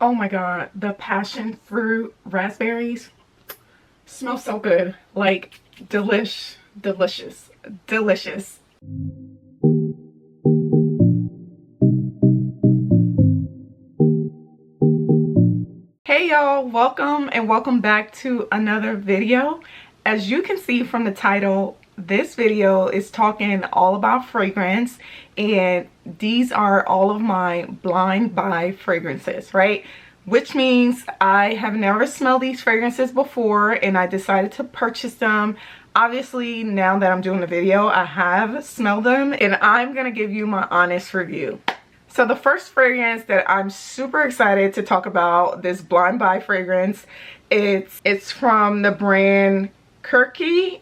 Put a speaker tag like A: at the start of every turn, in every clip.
A: Oh my god, the passion fruit raspberries smell so good. Like delicious. Hey y'all, welcome back to another video. As you can see from the title, this video is talking all about fragrance, and these are all of my blind buy fragrances, right? Which means I have never smelled these fragrances before and I decided to purchase them. Obviously, now that I'm doing the video, I have smelled them and I'm gonna give you my honest review. So the first fragrance that I'm super excited to talk about, this blind buy fragrance, it's from the brand Kirke.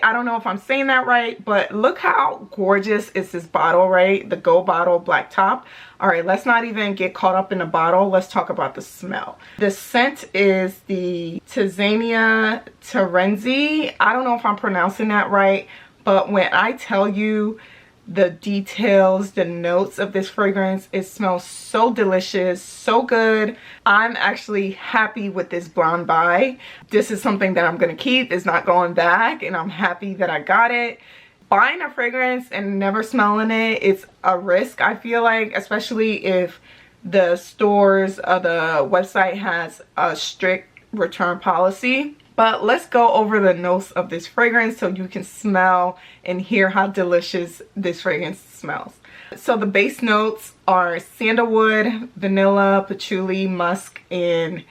A: I don't know if I'm saying that right, but look how gorgeous is this bottle, right? The gold bottle, black top. All right, let's not even get caught up in the bottle. Let's talk about the smell. The scent is the Tizania Terenzi. I don't know if I'm pronouncing that right, but when I tell you the details, the notes of this fragrance, it smells so delicious, so good. I'm actually happy with this blind buy. This is something that I'm gonna keep. It's not going back, and I'm happy that I got it. Buying a fragrance and never smelling it, it's a risk, I feel like, especially if the stores or the website has a strict return policy. But let's go over the notes of this fragrance so you can smell and hear how delicious this fragrance smells. So the base notes are sandalwood, vanilla, patchouli, musk, and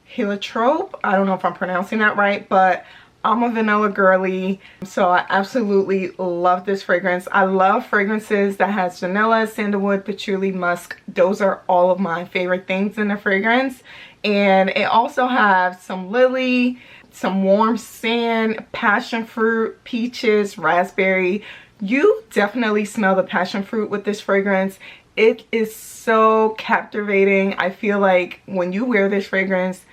A: heliotrope. I don't know if I'm pronouncing that right, but I'm a vanilla girly, so I absolutely love this fragrance. I love fragrances that has vanilla, sandalwood, patchouli, musk. Those are all of my favorite things in the fragrance. And it also has some lily, some warm sand, passion fruit, peaches, raspberry. You definitely smell the passion fruit with this fragrance. It is so captivating. I feel like when you wear this fragrance,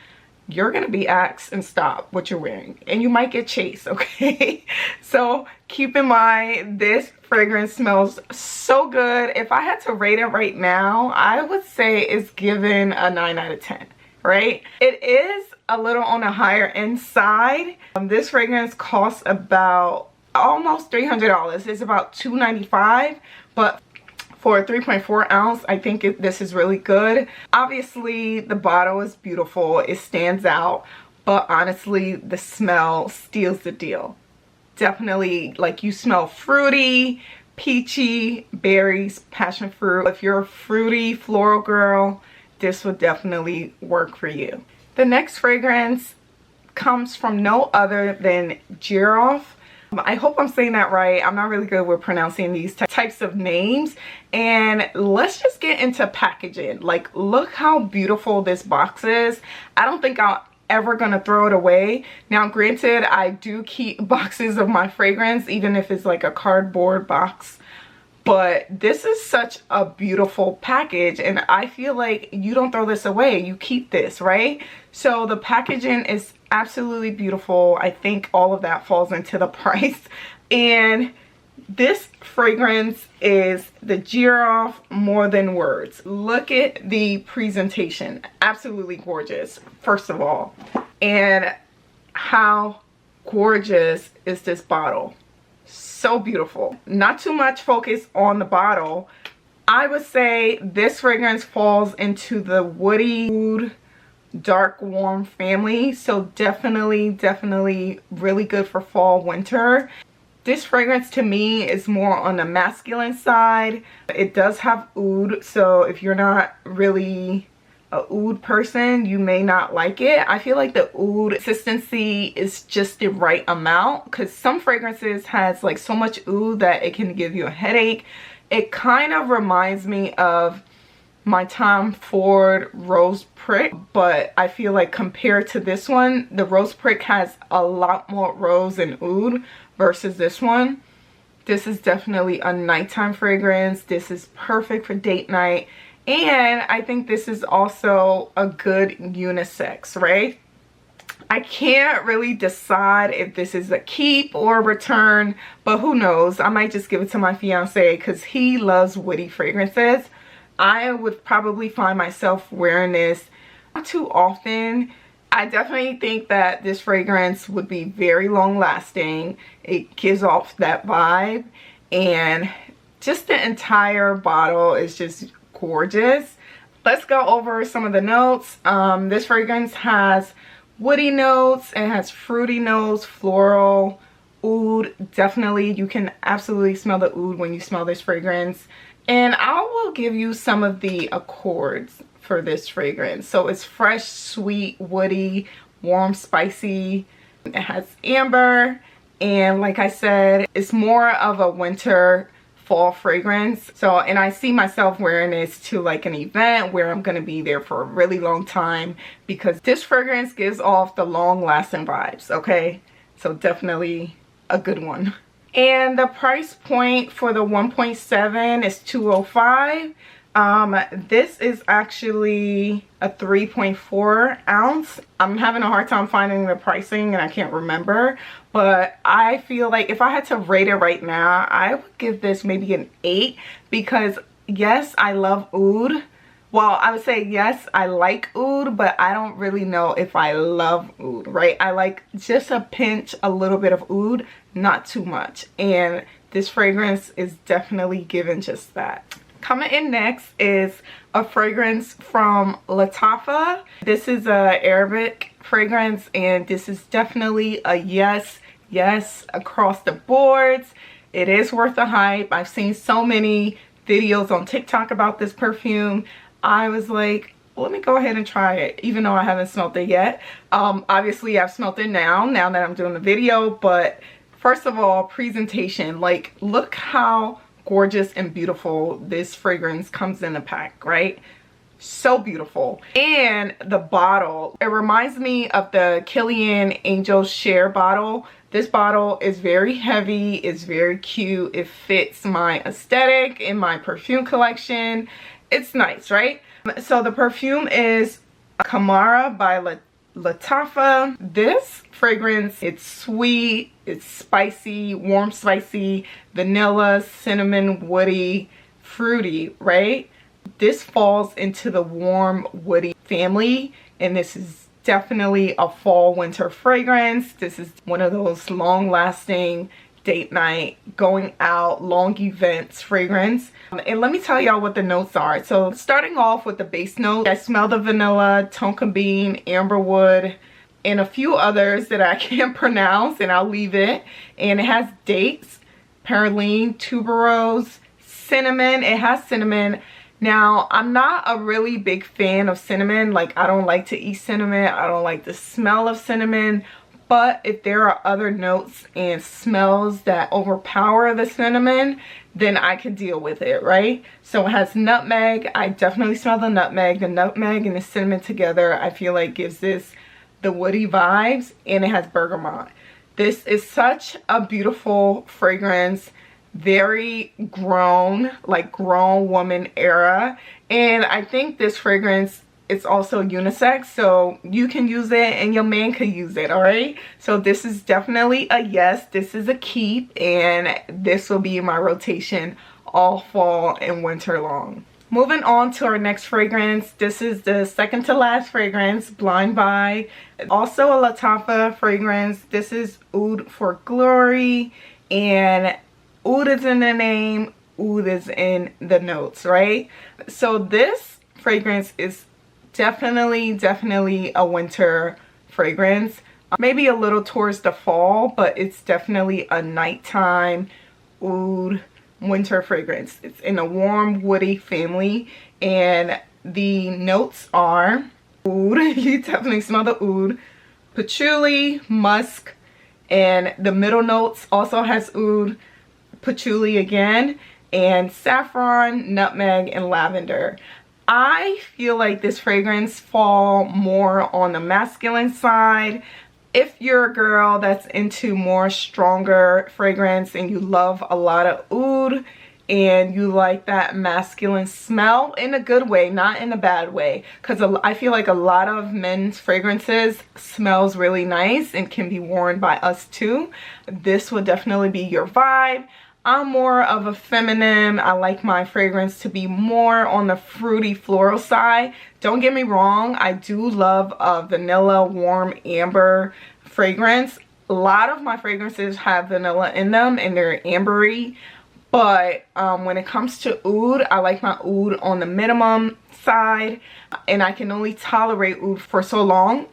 A: you're gonna be asked and stop what you're wearing, and you might get chased, okay? So keep in mind, this fragrance smells so good. If I had to rate it right now, I would say it's given a 9 out of 10. Right? It is a little on the higher end side. This fragrance costs about almost $300. It's about $295, but for a 3.4 ounce, I think this is really good. Obviously, the bottle is beautiful. It stands out, but honestly, the smell steals the deal. Definitely, like, you smell fruity, peachy, berries, passion fruit. If you're a fruity floral girl, this would definitely work for you. The next fragrance comes from no other than Giraffe. I hope I'm saying that right. I'm not really good with pronouncing these types of names. And let's just get into packaging. Like, look how beautiful this box is. I don't think I'm ever gonna throw it away. Now, granted, I do keep boxes of my fragrance, even if it's like a cardboard box. But this is such a beautiful package, and I feel like you don't throw this away. You keep this, right? So the packaging is absolutely beautiful. I think all of that falls into the price. And this fragrance is the Giraffe More Than Words. Look at the presentation. Absolutely gorgeous, first of all. And how gorgeous is this bottle? So beautiful. Not too much focus on the bottle. I would say this fragrance falls into the woody, oud, dark, warm family. So definitely really good for fall, winter. This fragrance to me is more on the masculine side. It does have oud, so if you're not really a oud person, you may not like it. I feel like the oud consistency is just the right amount, because some fragrances has like so much oud that it can give you a headache. It kind of reminds me of my Tom Ford Rose Prick, but I feel like compared to this one, the Rose Prick has a lot more rose and oud versus this one. This is definitely a nighttime fragrance. This is perfect for date night. And I think this is also a good unisex, right? I can't really decide if this is a keep or a return, but who knows? I might just give it to my fiance because he loves woody fragrances. I would probably find myself wearing this not too often. I definitely think that this fragrance would be very long lasting. It gives off that vibe, and just the entire bottle is just gorgeous. Let's go over some of the notes. This fragrance has woody notes, it has fruity notes, floral, oud. Definitely, you can absolutely smell the oud when you smell this fragrance. And I will give you some of the accords for this fragrance. So it's fresh, sweet, woody, warm, spicy. It has amber, and like I said, it's more of a winter fall fragrance. So, and I see myself wearing this to like an event where I'm gonna be there for a really long time, because this fragrance gives off the long lasting vibes. Okay, so definitely a good one. And the price point for the 1.7 is $205. This is actually a 3.4 ounce. I'm having a hard time finding the pricing and I can't remember, but I feel like if I had to rate it right now, I would give this maybe an 8, because yes, I love oud. Well, I would say yes, I like oud, but I don't really know if I love oud, right? I like just a pinch, a little bit of oud, not too much. And this fragrance is definitely given just that. Coming in next is a fragrance from Latafa. This is a Arabic fragrance, and this is definitely a yes across the boards. It is worth the hype. I've seen so many videos on TikTok about this perfume. I was like, let me go ahead and try it, even though I haven't smelled it yet. Obviously I've smelled it now that I'm doing the video, but first of all, presentation. Like, look how gorgeous and beautiful this fragrance comes in a pack, right? So beautiful. And the bottle, it reminds me of the Kilian Angel Share bottle. This bottle is very heavy, it's very cute, it fits my aesthetic in my perfume collection. It's nice, right? So the perfume is Kamara by Latafa. This fragrance, it's sweet, it's spicy, warm spicy, vanilla, cinnamon, woody, fruity, right? This falls into the warm woody family, and this is definitely a fall winter fragrance. This is one of those long lasting date night, going out, long events fragrance. And let me tell y'all what the notes are. So starting off with the base note, I smell the vanilla, tonka bean, amberwood, and a few others that I can't pronounce, and I'll leave it. And it has dates, perylene, tuberose, cinnamon. It has cinnamon. Now, I'm not a really big fan of cinnamon. Like, I don't like to eat cinnamon. I don't like the smell of cinnamon. But if there are other notes and smells that overpower the cinnamon, then I can deal with it, right? So it has nutmeg. I definitely smell the nutmeg. The nutmeg and the cinnamon together, I feel like gives this the woody vibes, and it has bergamot. This is such a beautiful fragrance, very grown, like grown woman era. And I think this fragrance, it's also unisex, so you can use it and your man can use it, all right? So this is definitely a yes. This is a keep, and this will be in my rotation all fall and winter long. Moving on to our next fragrance. This is the second to last fragrance, Blind Buy. Also a Latafa fragrance. This is Oud for Glory, and oud is in the name, oud is in the notes, right? So this fragrance is definitely a winter fragrance, maybe a little towards the fall, but it's definitely a nighttime oud winter fragrance. It's in a warm woody family, and the notes are oud. You definitely smell the oud, patchouli, musk, and the middle notes also has oud, patchouli again, and saffron, nutmeg, and lavender. I feel like this fragrance fall more on the masculine side. If you're a girl that's into more stronger fragrance and you love a lot of oud and you like that masculine smell in a good way, not in a bad way, because I feel like a lot of men's fragrances smells really nice and can be worn by us too. This would definitely be your vibe. I'm more of a feminine. I like my fragrance to be more on the fruity floral side. Don't get me wrong, I do love a vanilla warm amber fragrance. A lot of my fragrances have vanilla in them and they're ambery. But when it comes to oud, I like my oud on the minimum side. And I can only tolerate oud for so long.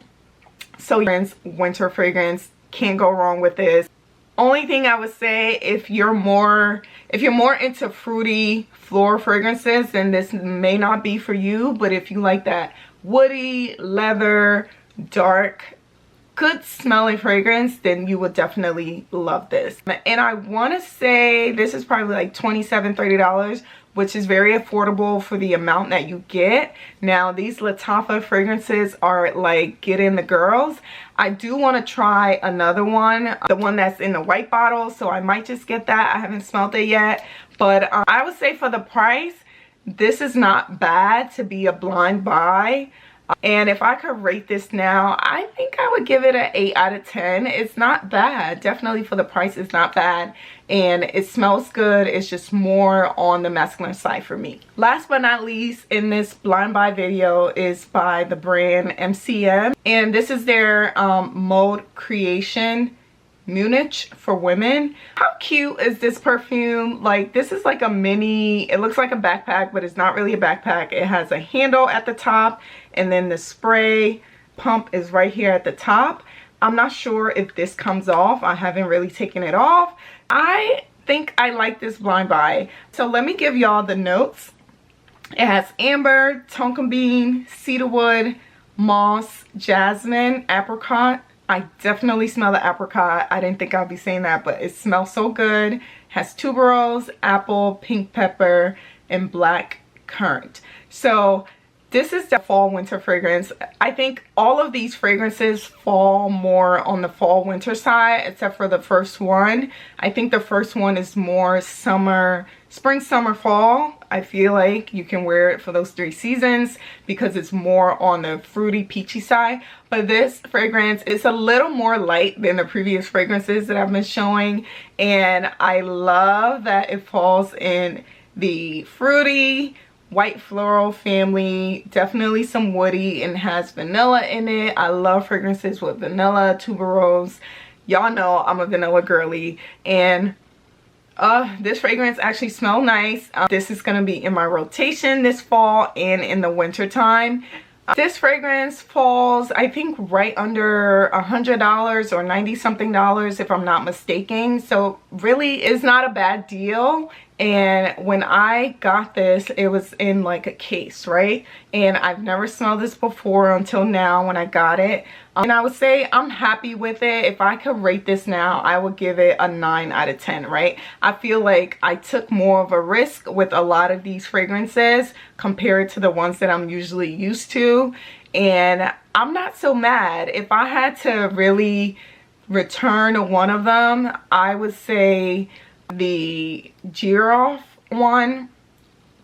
A: So winter fragrance, can't go wrong with this. Only thing I would say, if you're more into fruity floral fragrances, then this may not be for you. But if you like that woody, leather, dark, good smelling fragrance, then you would definitely love this. And I want to say this is probably like $27–30, which is very affordable for the amount that you get. Now these Lattafa fragrances are like getting the girls. I do want to try another one, the one that's in the white bottle, so I might just get that. I haven't smelled it yet, but I would say for the price, this is not bad to be a blind buy. And if I could rate this now, I think I would give it an 8 out of 10. It's not bad. Definitely for the price, it's not bad. And it smells good. It's just more on the masculine side for me. Last but not least, in this blind buy video is by the brand MCM. And this is their Mode Creation Munich for women. How cute is this perfume? Like, this is like a mini, it looks like a backpack, but it's not really a backpack. It has a handle at the top, and then the spray pump is right here at the top. I'm not sure if this comes off. I haven't really taken it off. I think I like this blind buy. So let me give y'all the notes. It has amber, tonka bean, cedarwood, moss, jasmine, apricot. I definitely smell the apricot. I didn't think I'd be saying that, but it smells so good. It has tuberose, apple, pink pepper, and black currant. So this is the fall winter fragrance. I think all of these fragrances fall more on the fall winter side, except for the first one. I think the first one is more summer, spring, summer, fall. I feel like you can wear it for those 3 seasons because it's more on the fruity, peachy side. But this fragrance is a little more light than the previous fragrances that I've been showing. And I love that it falls in the fruity, white floral family, definitely some woody, and has vanilla in it. I love fragrances with vanilla, tuberose. Y'all know I'm a vanilla girly, and this fragrance actually smells nice. This is going to be in my rotation this fall and in the winter time. This fragrance falls, I think, right under $100 or 90 something dollars if I'm not mistaken. So really is not a bad deal. And when I got this, it was in like a case, right? And I've never smelled this before until now when I got it. And I would say I'm happy with it. If I could rate this now, I would give it a 9 out of 10, right? I feel like I took more of a risk with a lot of these fragrances compared to the ones that I'm usually used to. And I'm not so mad. If I had to really return one of them, I would say the giraffe one,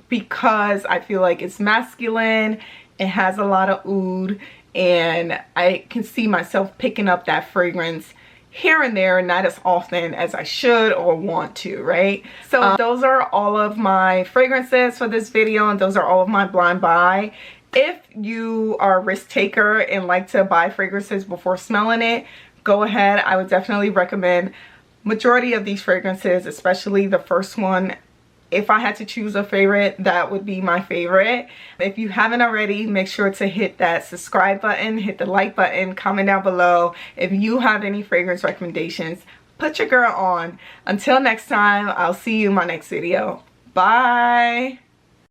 A: because I feel like it's masculine, it has a lot of oud, and I can see myself picking up that fragrance here and there, not as often as I should or want to, right? So those are all of my fragrances for this video, and those are all of my blind buy. If you are a risk taker and like to buy fragrances before smelling it, go ahead. I would definitely recommend majority of these fragrances, especially the first one. If I had to choose a favorite, that would be my favorite. If you haven't already, make sure to hit that subscribe button, hit the like button, comment down below. If you have any fragrance recommendations, put your girl on. Until next time, I'll see you in my next video. Bye.